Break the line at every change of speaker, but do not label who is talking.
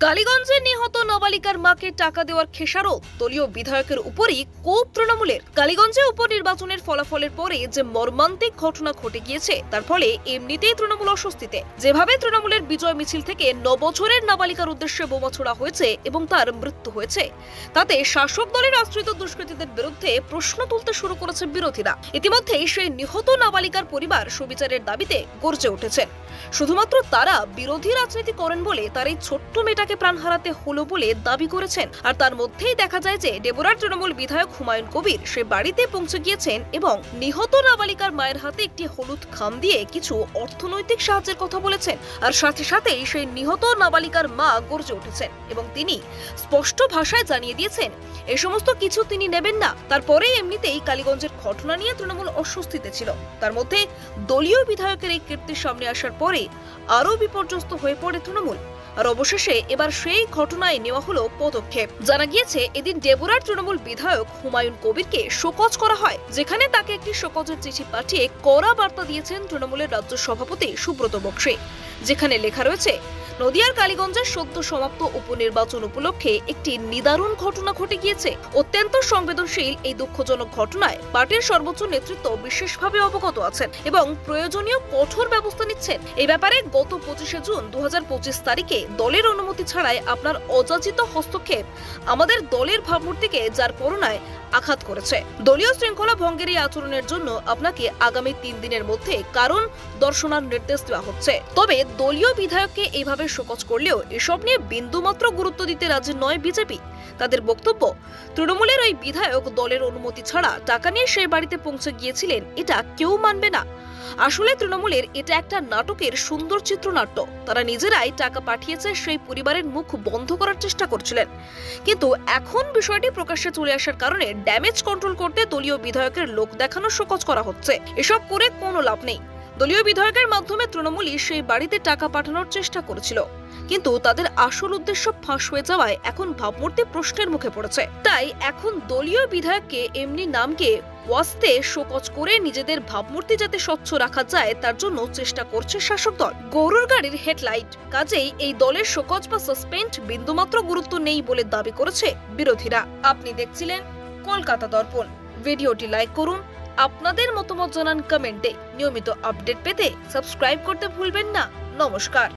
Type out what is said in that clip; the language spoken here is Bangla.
কালীগঞ্জে নিহত নাবালিকার মাকে টাকা দেওয়ার খেসারত দলীয় বিধায়কের উপরই কোপ তৃণমূলের। কালীগঞ্জে উপনির্বাচনের ফলাফলের পরে যে মর্মান্তিক ঘটনা ঘটে গিয়েছে তার ফলে এমনিতেই তৃণমূল অস্বস্তিতে। যেভাবে তৃণমূলের বিজয় মিছিল থেকে 9 বছরের নাবালিকার উদ্দেশ্যে বোমা ছোড়া হয়েছে এবং তার মৃত্যু হয়েছে, তাতে শাসক দলের আশ্রিত দুষ্কৃতীদের বিরুদ্ধে প্রশ্ন তুলতে শুরু করেছে বিরোধীরা। ইতিমধ্যেই সেই নিহত নাবালিকার পরিবার সুবিচারের দাবিতে গর্জে উঠেছেন। শুধুমাত্র তারা বিরোধী রাজনীতি করেন বলে তার এই ছোট্ট মেয়েটাকে প্রাণ হারাতে হলো বলে দাবি করেছেন। আর তার মধ্যেই দেখা যায় যে ডেবরার তৃণমূল বিধায়ক হুমায়ুন কবির সে বাড়িতে পৌঁছে গিয়েছেন এবং নিহত নাবালিকার মায়ের হাতে একটি হলুদ খাম দিয়ে কিছু অর্থনৈতিক সাহায্যের কথা বলেছেন। আর সাথে সাথেই সেই নিহত নাবালিকার মা গর্জে উঠেছেন এবং তিনি স্পষ্ট ভাষায় জানিয়ে দিয়েছেন এই সমস্ত কিছু তিনি নেবেন না। তারপরেই এমনিতেই কালীগঞ্জের ঘটনা নিয়ে তৃণমূল অস্বস্তিতে ছিল। তার মধ্যে দলীয় বিধায়কের এই কীর্তির সামনে আসার পরে আরো বিপর্যস্ত হয়ে পড়ে তৃণমূল। আর অবশেষে এবার সেই ঘটনায় নেওয়া হলো পদক্ষেপ। জানা গিয়েছে এদিন ডেবরার তৃণমূল বিধায়ক হুমায়ুন কবিরকে শোকজ করা হয়, যেখানে তাকে একটি শোকজের চিঠি পাঠিয়ে কড়া বার্তা দিয়েছেন তৃণমূলের রাজ্য সভাপতি সুব্রত বক্সী, যেখানে লেখা রয়েছে নদিয়ার কালীগঞ্জের সদ্য সমাপ্ত উপনির্বাচন উপলক্ষে একটি নিদারুণ ঘটনা ঘটে গিয়েছে। অত্যন্ত সংবেদনশীল এই দুঃখজনক ঘটনায় পার্টির সর্বোচ্চ নেতৃত্ব বিশেষভাবে অবগত আছেন এবং প্রয়োজনীয় কঠোর ব্যবস্থা নিচ্ছেন। এই ব্যাপারে গত 25 জুন 2025 তারিখে দলের অনুমতি ছাড়াই আপনার অযাচিত হস্তক্ষেপ আমাদের দলের ভাবমূর্তিকে যার করুণায় আঘাত করেছে। দলীয় শৃঙ্খলা ভঙ্গের এই আচরণের জন্য আপনাকে আগামী 3 দিনের মধ্যে কারণ দর্শানোর নির্দেশ দেওয়া হচ্ছে। তবে দলীয় বিধায়ককে এইভাবে শোকজ করলেও এসব নিয়ে বিন্দুমাত্র গুরুত্ব দিতে রাজি নয় বিজেপি। তাদের বক্তব্য, তৃণমূলের ওই বিধায়ক দলের অনুমতি ছাড়া টাকা নিয়ে সেই বাড়িতে পৌঁছে গিয়েছিলেন, এটা কেউ মানবে না। আসলে তৃণমূলের এটা একটা নাটকের সুন্দর চিত্রনাট্য। তারা নিজেরাই টাকা পাঠিয়েছে সেই পরিবারের মুখ বন্ধ করার চেষ্টা করছিলেন, কিন্তু এখন বিষয়টি প্রকাশ্যে চলে আসার কারণে ড্যামেজ কন্ট্রোল করতে দলীয় বিধায়কের লোক দেখানো শোকজ করা হচ্ছে। এসব করে কোনো লাভ নেই। দলীয় বিধায়কের মাধ্যমে তৃণমূলই সেই বাড়িতে টাকা পাঠানোর চেষ্টা করেছিল, কিন্তু তাদের আসল উদ্দেশ্য ফাঁস হয়ে যাওয়ায় এখন ভাবমূর্তি প্রশ্নের মুখে পড়েছে। তাই এখন দলীয় বিধায়ককে এমনি নামকে ওয়াস্তে শোকজ করে নিজেদের ভাবমূর্তি যাতে স্বচ্ছ রাখা যায় তার জন্য চেষ্টা করছে শাসক দল। গরুর গাড়ির হেডলাইট, কাজেই এই দলের শোকজ বা সাসপেন্ড বিন্দুমাত্র গুরুত্ব নেই বলে দাবি করেছে বিরোধীরা। আপনি দেখছিলেন কলকাতা দর্পণ। ভিডিওটি লাইক করুন, আপনাদের মতামত জানান কমেন্টে। নিয়মিত আপডেট পেতে সাবস্ক্রাইব করতে ভুলবেন না। নমস্কার।